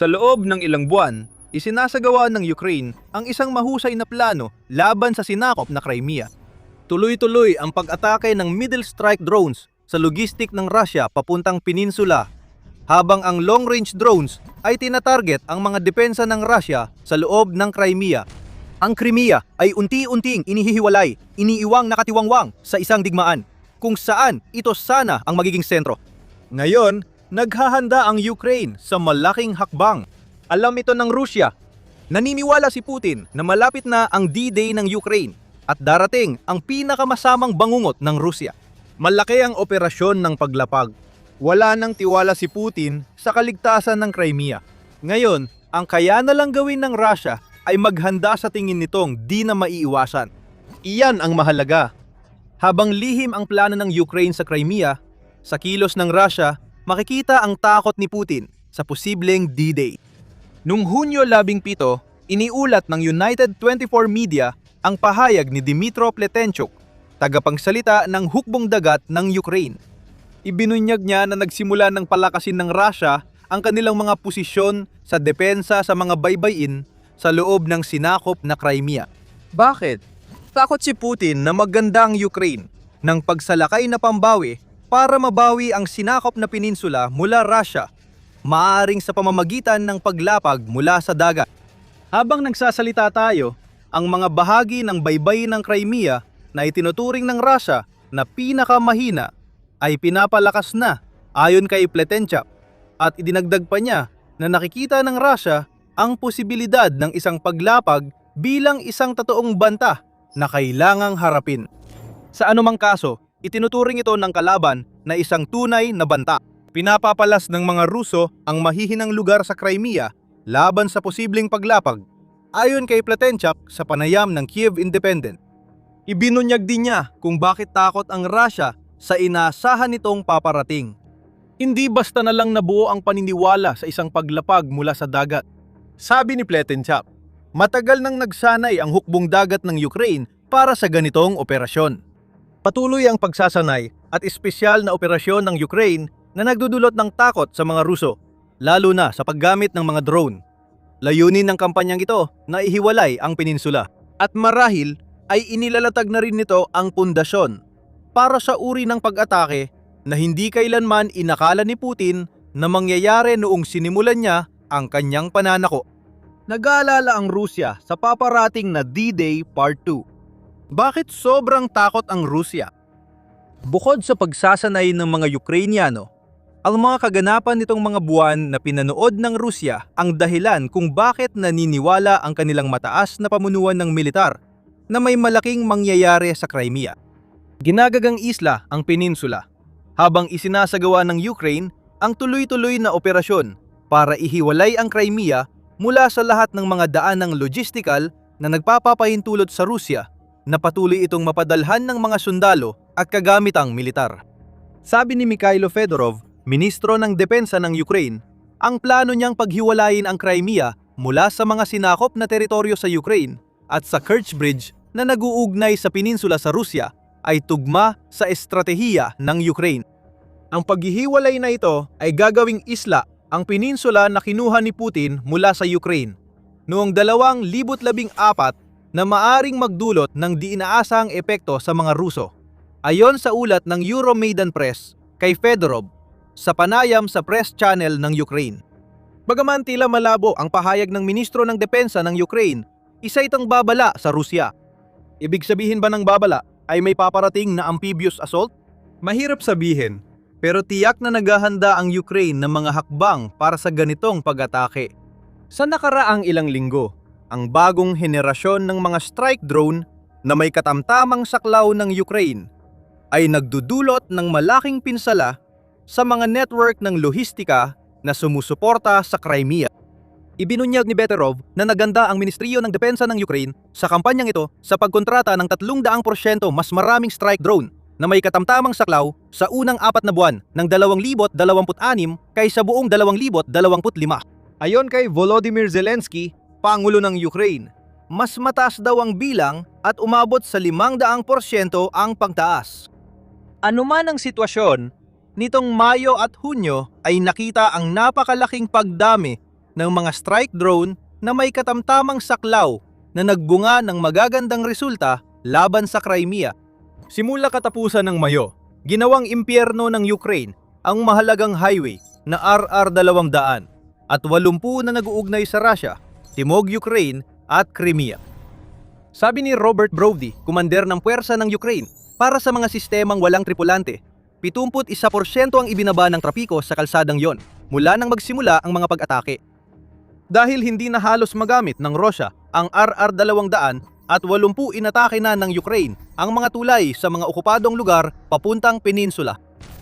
Sa loob ng ilang buwan, isinasagawa ng Ukraine ang isang mahusay na plano laban sa sinakop na Crimea. Tuloy-tuloy ang pag-atake ng middle strike drones sa logistik ng Russia papuntang peninsula, habang ang long-range drones ay tinatarget ang mga depensa ng Russia sa loob ng Crimea. Ang Crimea ay unti-unting inihihiwalay, iniiwang nakatiwangwang sa isang digmaan, kung saan ito sana ang magiging sentro. Ngayon, naghahanda ang Ukraine sa malaking hakbang. Alam ito ng Rusya. Naniniwala si Putin na malapit na ang D-Day ng Ukraine at darating ang pinakamasamang bangungot ng Rusya. Malaki ang operasyon ng paglapag. Wala nang tiwala si Putin sa kaligtasan ng Crimea. Ngayon, ang kaya na lang gawin ng Russia ay maghanda sa tingin nitong di na maiiwasan. Iyan ang mahalaga. Habang lihim ang plano ng Ukraine sa Crimea, sa kilos ng Russia, makikita ang takot ni Putin sa posibleng D-Day. Noong Hunyo 17, iniulat ng United 24 Media ang pahayag ni Dmytro Pletenchuk, tagapagsalita ng hukbong dagat ng Ukraine. Ibinunyag niya na nagsimula ng palakasin ng Russia ang kanilang mga posisyon sa depensa sa mga baybayin sa loob ng sinakop na Crimea. Bakit? Takot si Putin na maganda ang Ukraine ng pagsalakay na pambawi para mabawi ang sinakop na peninsula mula Russia, maaaring sa pamamagitan ng paglapag mula sa dagat. Habang nagsasalita tayo, ang mga bahagi ng baybayin ng Crimea na itinuturing ng Russia na pinakamahina ay pinapalakas na ayon kay Pletenchuk, at idinagdag pa niya na nakikita ng Russia ang posibilidad ng isang paglapag bilang isang totoong banta na kailangang harapin. Sa anumang kaso, itinuturing ito ng kalaban na isang tunay na banta. Pinapapalas ng mga Ruso ang mahihinang lugar sa Crimea laban sa posibleng paglapag, ayon kay Pletenchuk sa panayam ng Kiev Independent. Ibinunyag din niya kung bakit takot ang Russia sa inaasahan nitong paparating. Hindi basta na lang nabuo ang paniniwala sa isang paglapag mula sa dagat. Sabi ni Pletenchuk, matagal nang nagsanay ang hukbong dagat ng Ukraine para sa ganitong operasyon. Patuloy ang pagsasanay at espesyal na operasyon ng Ukraine na nagdudulot ng takot sa mga Ruso, lalo na sa paggamit ng mga drone. Layunin ng kampanyang ito na ihiwalay ang peninsula, at marahil ay inilalatag na rin nito ang pundasyon para sa uri ng pag-atake na hindi kailanman inakala ni Putin na mangyayari noong sinimulan niya ang kanyang pananako. Nag-aalala ang Rusya sa paparating na D-Day Part 2. Bakit sobrang takot ang Rusya? Bukod sa pagsasanay ng mga Ukrainyano, ang mga kaganapan nitong mga buwan na pinanood ng Rusya ang dahilan kung bakit naniniwala ang kanilang mataas na pamunuan ng militar na may malaking mangyayari sa Crimea. Ginagagang isla ang peninsula, habang isinasagawa ng Ukraine ang tuloy-tuloy na operasyon para ihiwalay ang Crimea mula sa lahat ng mga daan ng logistical na nagpapapahintulot sa Rusya na patuloy itong mapadalhan ng mga sundalo at kagamitang militar. Sabi ni Mikhailo Fedorov, Ministro ng Depensa ng Ukraine, ang plano niyang paghiwalayin ang Crimea mula sa mga sinakop na teritoryo sa Ukraine at sa Kerch Bridge na nag-uugnay sa peninsula sa Rusya ay tugma sa estratehiya ng Ukraine. Ang paghihiwalay na ito ay gagawing isla ang peninsula na kinuha ni Putin mula sa Ukraine noong 2014 na maaring magdulot ng di inaasahang epekto sa mga Ruso. Ayon sa ulat ng Euromaidan Press kay Fedorov sa panayam sa press channel ng Ukraine. Bagaman tila malabo ang pahayag ng Ministro ng Depensa ng Ukraine, isa itong babala sa Rusya. Ibig sabihin ba ng babala ay may paparating na amphibious assault? Mahirap sabihin, pero tiyak na naghahanda ang Ukraine ng mga hakbang para sa ganitong pag-atake. Sa nakaraang ilang linggo, ang bagong henerasyon ng mga strike drone na may katamtamang saklaw ng Ukraine ay nagdudulot ng malaking pinsala sa mga network ng lohistika na sumusuporta sa Crimea. Ibinunyag ni Fedorov na naganda ang Ministryo ng Depensa ng Ukraine sa kampanyang ito sa pagkontrata ng 300% mas maraming strike drone na may katamtamang saklaw sa unang 4 na buwan ng 2026 kaysa buong 2025. Ayon kay Volodymyr Zelensky, Pangulo ng Ukraine, mas mataas daw ang bilang at umabot sa 500% ang pagtaas. Anuman ang sitwasyon, nitong Mayo at Hunyo ay nakita ang napakalaking pagdami ng mga strike drone na may katamtamang saklaw na nagbunga ng magagandang resulta laban sa Crimea. Simula katapusan ng Mayo, ginawang impyerno ng Ukraine ang mahalagang highway na RR-200 at 80 na nag-uugnay sa Russia, Timog Ukraine at Crimea. Sabi ni Robert Brody, kumander ng puwersa ng Ukraine, para sa mga sistemang walang tripulante, 71% ang ibinaba ng trapiko sa kalsadang yon mula nang magsimula ang mga pag-atake. Dahil hindi na halos magamit ng Russia ang RR-200 at 80 inatake na ng Ukraine ang mga tulay sa mga okupadong lugar papuntang peninsula.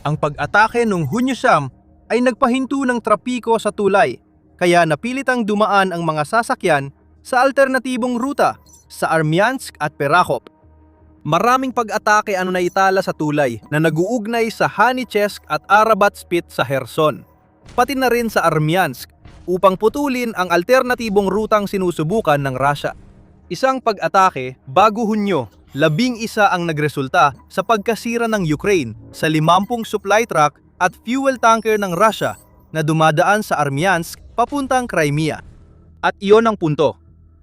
Ang pag-atake noong Hunyo 9 ay nagpahinto ng trapiko sa tulay, kaya napilitang dumaan ang mga sasakyan sa alternatibong ruta sa Armyansk at Perakhov. Maraming pag-atake ang naitala sa tulay na nag-uugnay sa Hanichesk at Arabat-Spit sa Kherson, pati na rin sa Armyansk upang putulin ang alternatibong rutang sinusubukan ng Russia. Isang pag-atake bago Hunyo, 11 ang nagresulta sa pagkasira ng Ukraine sa 50 supply truck at fuel tanker ng Russia na dumadaan sa Armyansk papuntang Crimea. At iyon ang punto.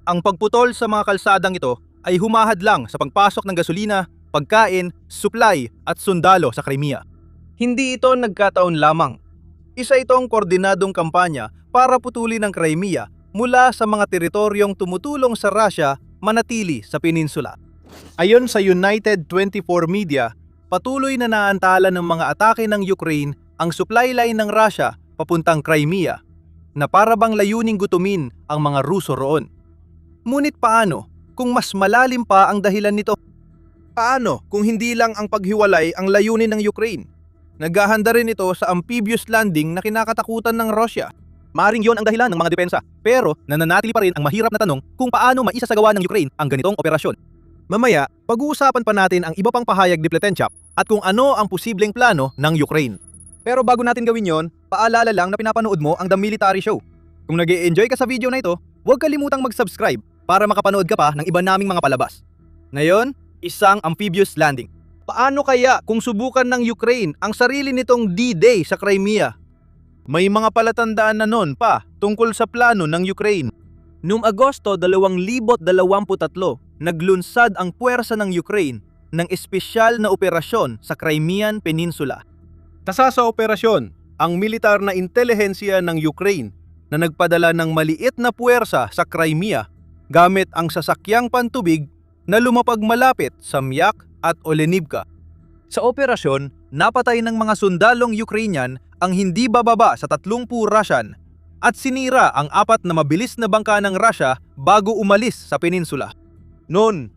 Ang pagputol sa mga kalsadang ito ay humahadlang sa pagpasok ng gasolina, pagkain, supply at sundalo sa Crimea. Hindi ito nagkataon lamang. Isa itong koordinadong kampanya para putulin ang Crimea mula sa mga teritoryong tumutulong sa Russia manatili sa peninsula. Ayon sa United 24 Media, patuloy na naantala ng mga atake ng Ukraine ang supply line ng Russia papuntang Crimea na para bang layuning gutumin ang mga Ruso roon. Ngunit paano kung mas malalim pa ang dahilan nito? Paano kung hindi lang ang paghiwalay ang layunin ng Ukraine? Naghahanda rin ito sa amphibious landing na kinakatakutan ng Russia. Maring yon ang dahilan ng mga depensa, pero nananatili pa rin ang mahirap na tanong kung paano maisasagawa ng Ukraine ang ganitong operasyon. Mamaya, pag-uusapan pa natin ang iba pang pahayag ni Pletenchuk at kung ano ang posibleng plano ng Ukraine. Pero bago natin gawin yon, paalala lang na pinapanood mo ang The Military Show. Kung nag-e-enjoy ka sa video na ito, huwag kalimutang mag-subscribe para makapanood ka pa ng iba naming mga palabas. Ngayon, isang amphibious landing. Paano kaya kung subukan ng Ukraine ang sarili nitong D-Day sa Crimea? May mga palatandaan na noon pa tungkol sa plano ng Ukraine. Noong Agosto 2023, naglunsad ang puwersa ng Ukraine ng espesyal na operasyon sa Crimean Peninsula. Tasa sa operasyon, ang militar na intelihensya ng Ukraine na nagpadala ng maliit na puwersa sa Crimea gamit ang sasakyang pantubig na lumapag malapit sa Myak at Olenivka. Sa operasyon, napatay ng mga sundalong Ukrainian ang hindi bababa sa 30 Russian at sinira ang 4 na mabilis na bangka ng Russia bago umalis sa peninsula. Noon,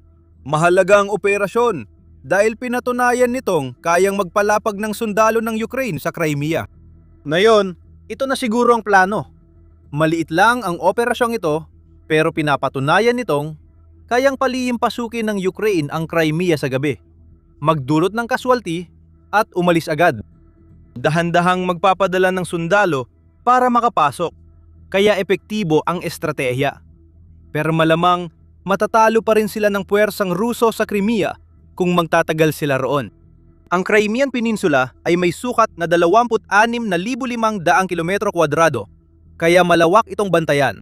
mahalagang operasyon dahil pinatunayan nitong kayang magpalapag ng sundalo ng Ukraine sa Crimea. Ngayon, ito na siguro ang plano. Maliit lang ang operasyong ito pero pinapatunayan nitong kayang palihim pasukin ng Ukraine ang Crimea sa gabi, magdulot ng casualty at umalis agad. Dahan-dahang magpapadala ng sundalo para makapasok, kaya epektibo ang estratehiya. Pero malamang matatalo pa rin sila ng puwersang Ruso sa Crimea kung magtatagal sila roon. Ang Crimean Peninsula ay may sukat na 26,500 kilometro kwadrado, kaya malawak itong bantayan.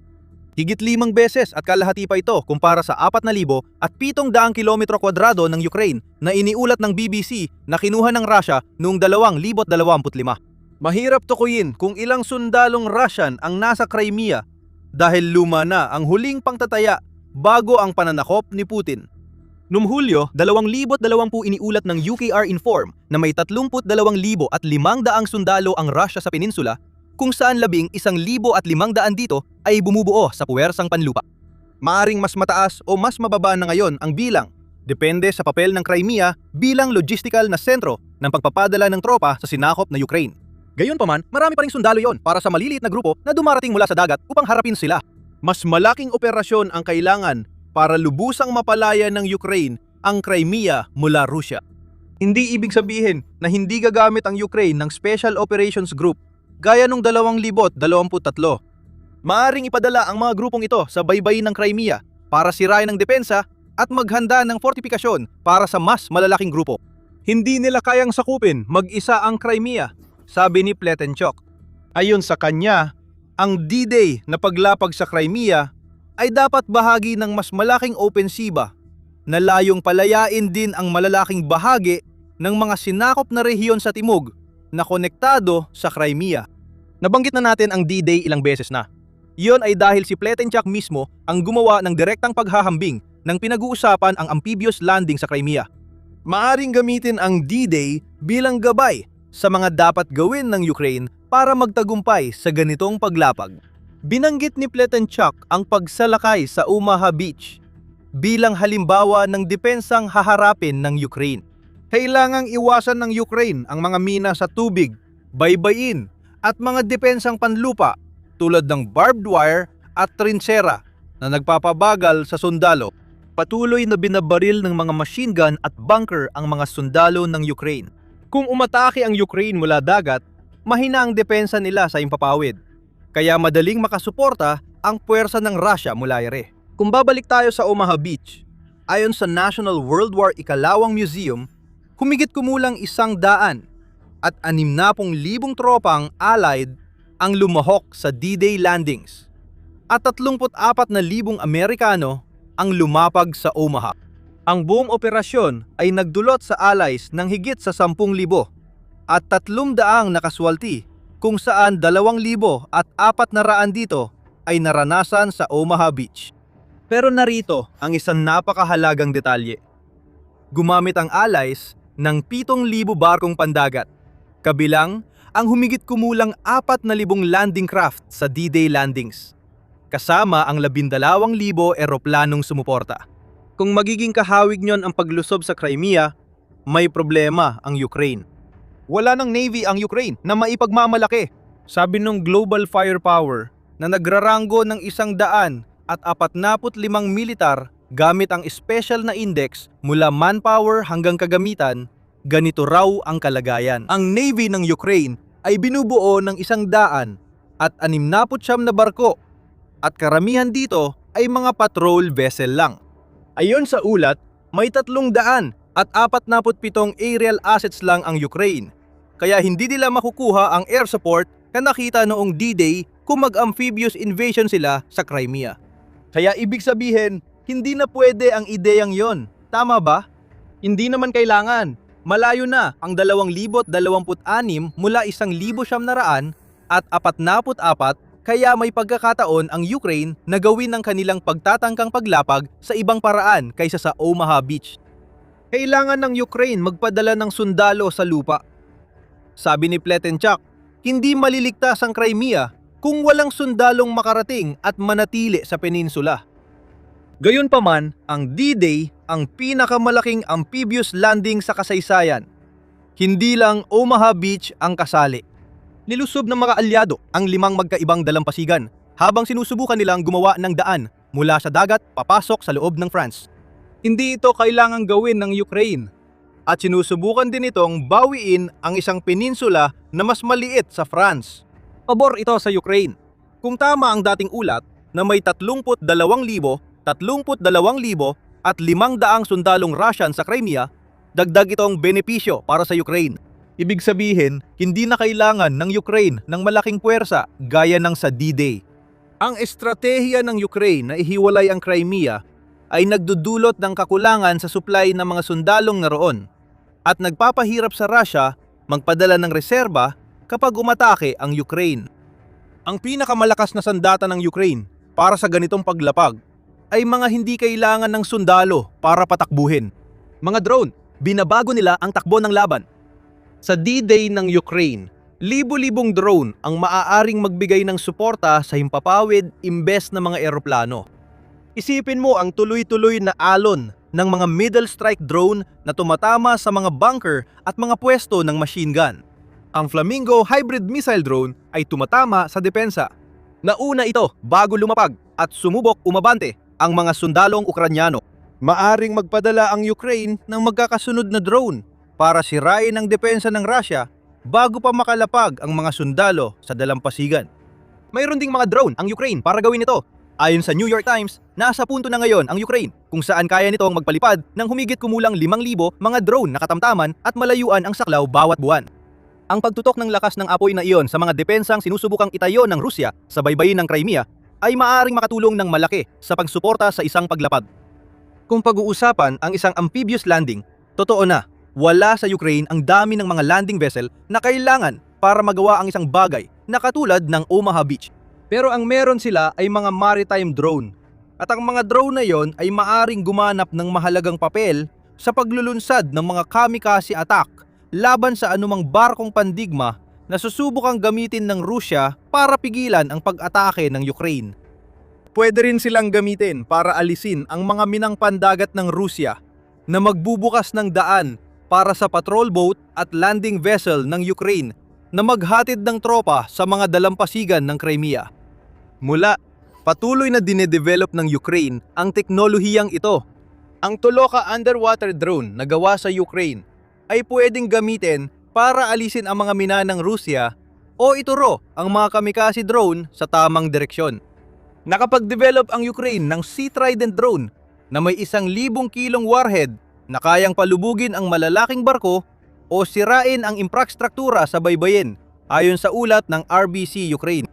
Higit 5 beses at kalahati pa ito kumpara sa 4,700 kilometro kwadrado ng Ukraine na iniulat ng BBC na kinuha ng Russia noong 2025. Mahirap tukuyin kung ilang sundalong Russian ang nasa Crimea dahil luma na ang huling pangtataya bago ang pananakop ni Putin. Noong Hulyo 2020 iniulat ng UKR Inform na may 32,500 sundalo ang Russia sa peninsula, kung saan 11,500 dito ay bumubuo sa puwersang panlupa. Maaring mas mataas o mas mababa na ngayon ang bilang, depende sa papel ng Crimea bilang logistical na sentro ng pagpapadala ng tropa sa sinakop na Ukraine. Gayunpaman, marami pa ring sundalo yon para sa maliliit na grupo na dumarating mula sa dagat upang harapin sila. Mas malaking operasyon ang kailangan para lubusang mapalaya ng Ukraine ang Crimea mula Russia. Hindi ibig sabihin na hindi gagamit ang Ukraine ng Special Operations Group gaya nung 2023. Maaring ipadala ang mga grupong ito sa baybayin ng Crimea para sirain ang depensa at maghanda ng fortifikasyon para sa mas malalaking grupo. Hindi nila kayang sakupin mag-isa ang Crimea, sabi ni Pletenchuk. Ayon sa kanya, Ang D-Day na paglapag sa Crimea ay dapat bahagi ng mas malaking opensiba na layong palayain din ang malalaking bahagi ng mga sinakop na rehiyon sa timog na konektado sa Crimea. Nabanggit na natin ang D-Day ilang beses na. Iyon ay dahil si Pletenchak mismo ang gumawa ng direktang paghahambing ng pinag-uusapan ang amphibious landing sa Crimea. Maaring gamitin ang D-Day bilang gabay sa mga dapat gawin ng Ukraine para magtagumpay sa ganitong paglapag. Binanggit ni Pletenchak ang pagsalakay sa Omaha Beach bilang halimbawa ng depensang haharapin ng Ukraine. Kailangang iwasan ng Ukraine ang mga mina sa tubig, baybayin at mga depensang panlupa tulad ng barbed wire at trinsera na nagpapabagal sa sundalo. Patuloy na binabaril ng mga machine gun at bunker ang mga sundalo ng Ukraine. Kung umatake ang Ukraine mula dagat, mahina ang depensa nila sa impapawid. Kaya madaling makasuporta ang puwersa ng Russia mula ere. Kung babalik tayo sa Omaha Beach, ayon sa National World War Ikalawang Museum, humigit kumulang 100 at 60,000 tropang Allied ang lumahok sa D-Day landings at 34,000 Amerikano ang lumapag sa Omaha. Ang buong operasyon ay nagdulot sa Allies ng higit sa 10,000 at 300 nakaswalti kung saan 2,000 at 400 dito ay naranasan sa Omaha Beach. Pero narito ang isang napakahalagang detalye. Gumamit ang Allies ng 7,000 barkong pandagat, kabilang ang humigit kumulang 4,000 landing craft sa D-Day landings, kasama ang 12,000 eroplanong sumuporta. Kung magiging kahawig niyon ang paglusob sa Crimea, may problema ang Ukraine. Wala ng Navy ang Ukraine na maipagmamalaki, sabi ng Global Firepower na nagraranggo ng 145 militar gamit ang special na index mula manpower hanggang kagamitan. Ganito raw ang kalagayan. Ang Navy ng Ukraine ay binubuo ng 169 na barko at karamihan dito ay mga patrol vessel lang. Ayon sa ulat, may 347 aerial assets lang ang Ukraine, kaya hindi nila makukuha ang air support na nakita noong D-Day kung mag-amphibious invasion sila sa Crimea. Kaya ibig sabihin, hindi na pwede ang ideyang yon. Tama ba? Hindi naman kailangan. Malayo na ang 2,026 mula 1,900 at 44, kaya may pagkakataon ang Ukraine na gawin ang kanilang pagtatangkang paglapag sa ibang paraan kaysa sa Omaha Beach. Kailangan ng Ukraine magpadala ng sundalo sa lupa. Sabi ni Pletenchak, hindi maliligtas ang Crimea kung walang sundalong makarating at manatili sa peninsula. Gayunpaman, ang D-Day ang pinakamalaking amphibious landing sa kasaysayan. Hindi lang Omaha Beach ang kasali. Nilusob ng mga alyado ang 5 magkaibang dalampasigan habang sinusubukan nilang gumawa ng daan mula sa dagat papasok sa loob ng France. Hindi ito kailangang gawin ng Ukraine at sinusubukan din itong bawiin ang isang peninsula na mas maliit sa France. Pabor ito sa Ukraine. Kung tama ang dating ulat na may 32,000 at 500 sundalong Russian sa Crimea, dagdag itong benepisyo para sa Ukraine. Ibig sabihin, hindi na kailangan ng Ukraine ng malaking puwersa gaya ng sa D-Day. Ang estratehiya ng Ukraine na ihiwalay ang Crimea ay nagdudulot ng kakulangan sa supply ng mga sundalong naroon at nagpapahirap sa Russia magpadala ng reserba kapag umatake ang Ukraine. Ang pinakamalakas na sandata ng Ukraine para sa ganitong paglapag ay mga hindi kailangan ng sundalo para patakbuhin. Mga drone, binabago nila ang takbo ng laban. Sa D-Day ng Ukraine, libo-libong drone ang maaaring magbigay ng suporta sa himpapawid imbes na mga eroplano. Isipin mo ang tuloy-tuloy na alon ng mga middle strike drone na tumatama sa mga bunker at mga pwesto ng machine gun. Ang Flamingo hybrid missile drone ay tumatama sa depensa. Nauna ito bago lumapag at sumubok umabante ang mga sundalong Ukranyano. Maaring magpadala ang Ukraine ng magkakasunod na drone para sirain ang depensa ng Russia bago pa makalapag ang mga sundalo sa dalampasigan. Mayroon ding mga drone ang Ukraine para gawin ito. Ayon sa New York Times, nasa punto na ngayon ang Ukraine kung saan kaya nitong magpalipad ng humigit kumulang 5,000 mga drone na katamtaman at malayuan ang saklaw bawat buwan. Ang pagtutok ng lakas ng apoy na iyon sa mga depensang sinusubukang itayo ng Rusya sa baybayin ng Crimea ay maaaring makatulong ng malaki sa pagsuporta sa isang paglapag. Kung pag-uusapan ang isang amphibious landing, totoo na, wala sa Ukraine ang dami ng mga landing vessel na kailangan para magawa ang isang bagay na katulad ng Omaha Beach. Pero ang meron sila ay mga maritime drone. At ang mga drone na yon ay maaring gumanap ng mahalagang papel sa paglulunsad ng mga kamikaze attack laban sa anumang barkong pandigma na susubukang gamitin ng Rusya para pigilan ang pag-atake ng Ukraine. Pwede rin silang gamitin para alisin ang mga minang pandagat ng Rusya na magbubukas ng daan para sa patrol boat at landing vessel ng Ukraine na maghatid ng tropa sa mga dalampasigan ng Crimea. Patuloy na dinedevelop ng Ukraine ang teknolohiyang ito. Ang Toloka underwater drone na gawa sa Ukraine ay pwedeng gamitin para alisin ang mga mina ng Rusya o ituro ang mga kamikaze drone sa tamang direksyon. Nakapag-develop ang Ukraine ng Sea Trident drone na may 1,000 kilong warhead na kayang palubugin ang malalaking barko o sirain ang infrastruktura sa baybayin ayon sa ulat ng RBC Ukraine.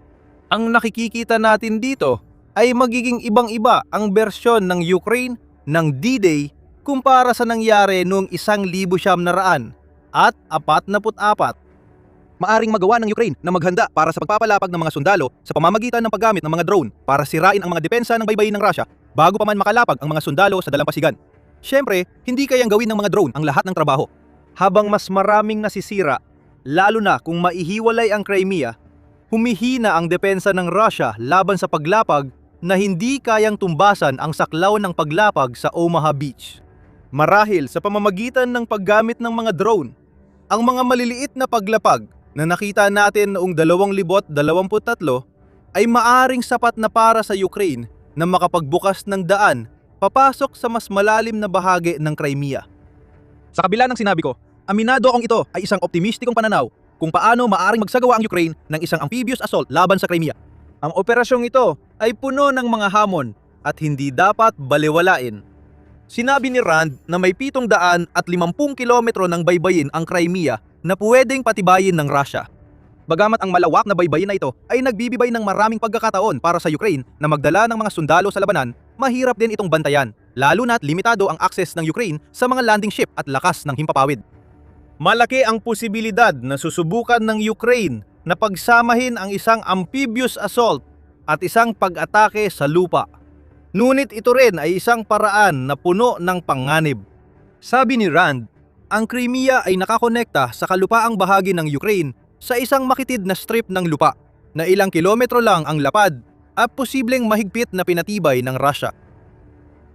Ang nakikikita natin dito ay magiging ibang-iba ang bersyon ng Ukraine ng D-Day kumpara sa nangyari noong 1944 at 44. Maaring magawa ng Ukraine na maghanda para sa pagpapalapag ng mga sundalo sa pamamagitan ng paggamit ng mga drone para sirain ang mga depensa ng baybayin ng Russia bago pa man makalapag ang mga sundalo sa dalampasigan. Siyempre, hindi kayang gawin ng mga drone ang lahat ng trabaho. Habang mas maraming nasisira, lalo na kung maihiwalay ang Crimea, humihina ang depensa ng Russia laban sa paglapag na hindi kayang tumbasan ang saklaw ng paglapag sa Omaha Beach. Marahil sa pamamagitan ng paggamit ng mga drone, ang mga maliliit na paglapag na nakita natin noong 2023 ay maaring sapat na para sa Ukraine na makapagbukas ng daan papasok sa mas malalim na bahagi ng Crimea. Sa kabila ng sinabi ko, aminado akong ito ay isang optimistikong pananaw kung paano maaring magsagawa ang Ukraine ng isang amphibious assault laban sa Crimea. Ang operasyong ito ay puno ng mga hamon at hindi dapat balewalain. Sinabi ni Rand na may 750 kilometro ng baybayin ang Crimea na pwedeng patibayin ng Russia. Bagamat ang malawak na baybayin na ito ay nagbibigay ng maraming pagkakataon para sa Ukraine na magdala ng mga sundalo sa labanan, mahirap din itong bantayan, lalo na't limitado ang access ng Ukraine sa mga landing ship at lakas ng himpapawid. Malaki ang posibilidad na susubukan ng Ukraine na pagsamahin ang isang amphibious assault at isang pag-atake sa lupa. Ngunit ito rin ay isang paraan na puno ng panganib. Sabi ni Rand, ang Crimea ay nakakonekta sa kalupaang bahagi ng Ukraine sa isang makitid na strip ng lupa na ilang kilometro lang ang lapad at posibleng mahigpit na pinatibay ng Russia.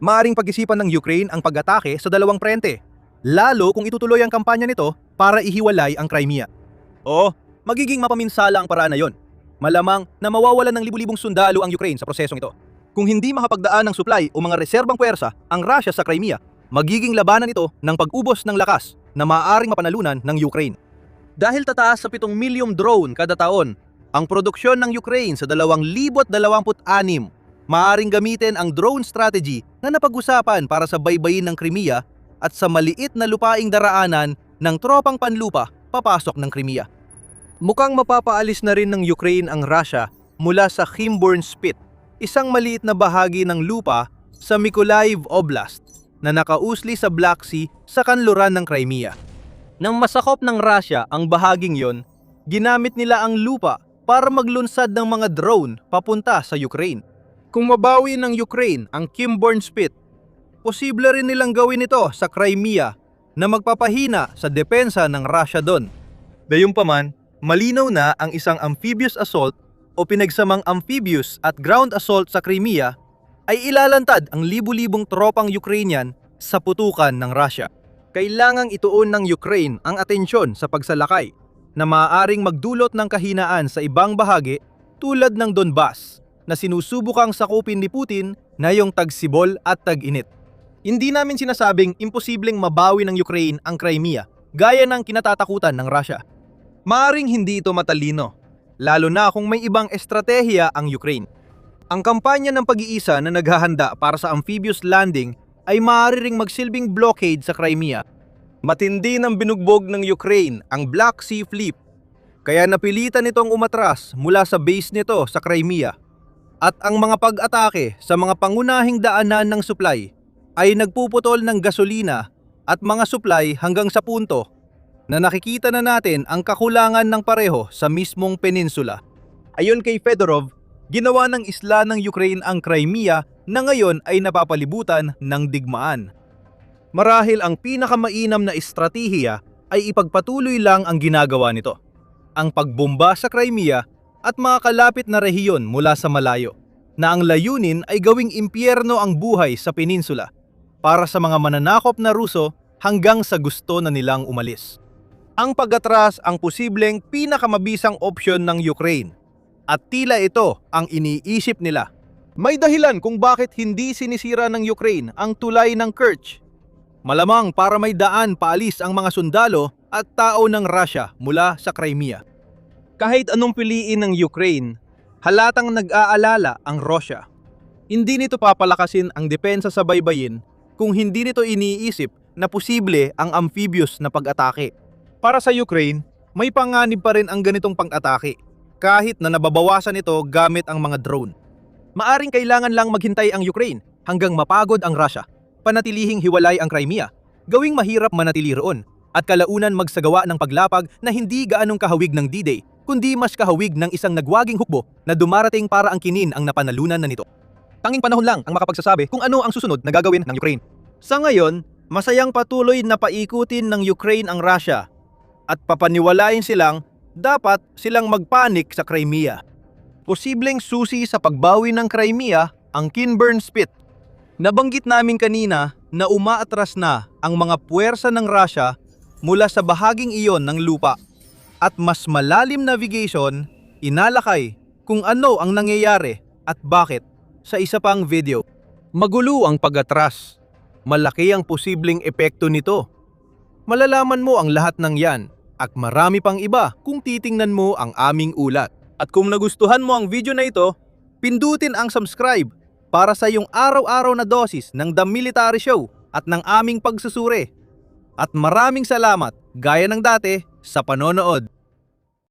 Maaring pag-isipan ng Ukraine ang pag-atake sa dalawang frente, lalo kung itutuloy ang kampanya nito para ihiwalay ang Crimea. O, magiging mapaminsala ang paraan na yon. Malamang na mawawalan ng libu-libong sundalo ang Ukraine sa prosesong ito. Kung hindi makapagdaan ng supply o mga reserbang puwersa ang Russia sa Crimea, magiging labanan ito ng pag-ubos ng lakas na maaaring mapanalunan ng Ukraine. Dahil tataas sa 7 milyong drone kada taon, ang produksyon ng Ukraine sa 2026, maaaring gamitin ang drone strategy na napag-usapan para sa baybayin ng Crimea at sa maliit na lupaing daraanan ng tropang panlupa papasok ng Crimea. Mukhang mapapaalis na rin ng Ukraine ang Russia mula sa Khimburn Spit, isang maliit na bahagi ng lupa sa Mykolaiv Oblast na nakausli sa Black Sea sa kanluran ng Crimea. Nang masakop ng Russia ang bahaging yon, ginamit nila ang lupa para maglunsad ng mga drone papunta sa Ukraine. Kung mabawi ng Ukraine ang Khimburn Spit, posible rin nilang gawin ito sa Crimea na magpapahina sa depensa ng Russia doon. Gayunpaman, malinaw na ang isang amphibious assault o pinagsamang amphibious at ground assault sa Crimea ay ilalantad ang libu-libong tropang Ukrainian sa putukan ng Russia. Kailangang ituon ng Ukraine ang atensyon sa pagsalakay na maaaring magdulot ng kahinaan sa ibang bahagi tulad ng Donbas na sinusubukang sakupin ni Putin na yung tagsibol at tag-init. Hindi namin sinasabing imposibleng mabawi ng Ukraine ang Crimea gaya ng kinatatakutan ng Russia. Maaring hindi ito matalino, lalo na kung may ibang estratehiya ang Ukraine. Ang kampanya ng pag-iisa na naghahanda para sa amphibious landing ay maaari ring magsilbing blockade sa Crimea. Matindi ng binugbog ng Ukraine ang Black Sea Fleet Kaya napilitan itong umatras mula sa base nito sa Crimea. At ang mga pag-atake sa mga pangunahing daanan ng supply ay nagpuputol ng gasolina at mga supply hanggang sa punto na nakikita na natin ang kakulangan ng pareho sa mismong peninsula. Ayon kay Fedorov, ginawa ng isla ng Ukraine ang Crimea na ngayon ay napapalibutan ng digmaan. Marahil ang pinakamainam na estratehiya ay ipagpatuloy lang ang ginagawa nito, ang pagbomba sa Crimea at mga kalapit na rehiyon mula sa malayo, na ang layunin ay gawing impyerno ang buhay sa peninsula para sa mga mananakop na Ruso hanggang sa gusto na nilang umalis. Ang pag-atras ang posibleng pinakamabisang opsyon ng Ukraine at tila ito ang iniisip nila. May dahilan kung bakit hindi sinisira ng Ukraine ang tulay ng Kerch. Malamang para may daan paalis ang mga sundalo at tao ng Russia mula sa Crimea. Kahit anong piliin ng Ukraine, halatang nag-aalala ang Russia. Hindi nito papalakasin ang depensa sa baybayin kung hindi nito iniisip na posible ang amphibious na pag-atake. Para sa Ukraine, may panganib pa rin ang ganitong pag-atake kahit na nababawasan ito gamit ang mga drone. Maaring kailangan lang maghintay ang Ukraine hanggang mapagod ang Russia, panatilihing hiwalay ang Crimea, gawing mahirap manatili roon, at kalaunan magsagawa ng paglapag na hindi gaanong kahawig ng D-Day, kundi mas kahawig ng isang nagwaging hukbo na dumarating para angkinin ang napanalunan na nito. Tanging panahon lang ang makapagsasabi kung ano ang susunod na gagawin ng Ukraine. Sa ngayon, masayang patuloy na paikutin ng Ukraine ang Russia at papaniwalain silang dapat silang magpanik sa Crimea. Posibleng susi sa pagbawi ng Crimea ang Kinburn Spit. Nabanggit namin kanina na umaatras na ang mga puwersa ng Russia mula sa bahaging iyon ng lupa at mas malalim navigation, inalakay kung ano ang nangyayari at bakit sa isa pang video. Magulo ang pag-atras. Malaki ang posibleng epekto nito. Malalaman mo ang lahat ng yan at marami pang iba kung titingnan mo ang aming ulat. At kung nagustuhan mo ang video na ito, pindutin ang subscribe para sa iyong araw-araw na dosis ng The Military Show at ng aming pagsusuri. At maraming salamat, gaya ng dati, sa panonood.